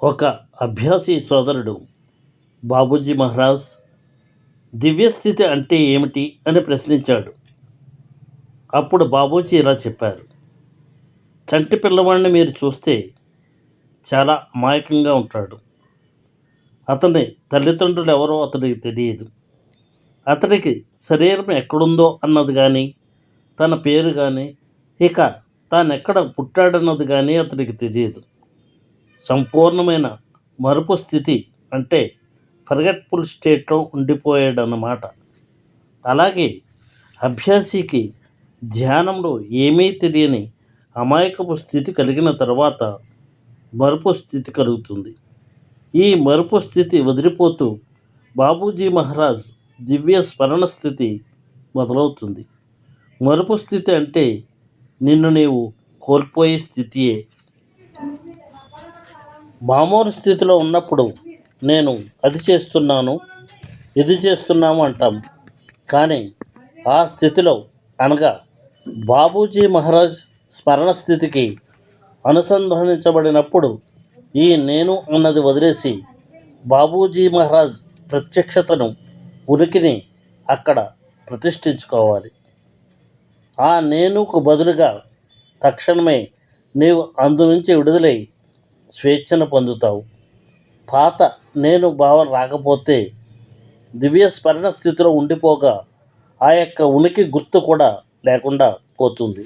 ఒక అభ్యాసి సోదరుడు బాబూజీ మహారాజ్ దివ్యస్థితి అంటే ఏమిటి అని ప్రశ్నించాడు. అప్పుడు బాబూజీ ఇలా చెప్పారు: చంటి పిల్లవాడిని మీరు చూస్తే చాలా అమాయకంగా ఉంటాడు. అతని తల్లిదండ్రులు ఎవరో అతనికి తెలియదు. అతనికి శరీరం ఎక్కడుందో అన్నది కానీ, తన పేరు కానీ, ఇక తానెక్కడ పుట్టాడన్నది కానీ అతనికి తెలియదు. సంపూర్ణమైన మరుపు స్థితి అంటే ఫర్గెట్ఫుల్ స్టేట్లో ఉండిపోయాడన్నమాట. అలాగే అభ్యాసికి ధ్యానంలో ఏమీ తెలియని అమాయకపు స్థితి కలిగిన తర్వాత మరుపు స్థితి కలుగుతుంది. ఈ మరుపు స్థితి వదిలిపోతూ బాబూజీ మహారాజ్ దివ్య స్మరణ స్థితి మొదలవుతుంది. మరుపు స్థితి అంటే నిన్ను నీవు కోల్పోయే స్థితియే. మామూలు స్థితిలో ఉన్నప్పుడు నేను అది చేస్తున్నాను, ఇది చేస్తున్నాము అంటాం. కానీ ఆ స్థితిలో అనగా బాబూజీ మహారాజ్ స్మరణ స్థితికి అనుసంధానించబడినప్పుడు ఈ నేను అన్నది వదిలేసి బాబూజీ మహారాజ్ ప్రత్యక్షతను, ఉనికిని అక్కడ ప్రతిష్ఠించుకోవాలి. ఆ నేనుకు బదులుగా తక్షణమే నీవు అందు నుంచి విడుదలై స్వేచ్ఛను పొందుతావు. పాత నేను భావన రాకపోతే దివ్య స్మరణ స్థితిలో ఉండిపోగా ఆ యొక్క ఉనికి గుర్తు కూడా లేకుండా పోతుంది.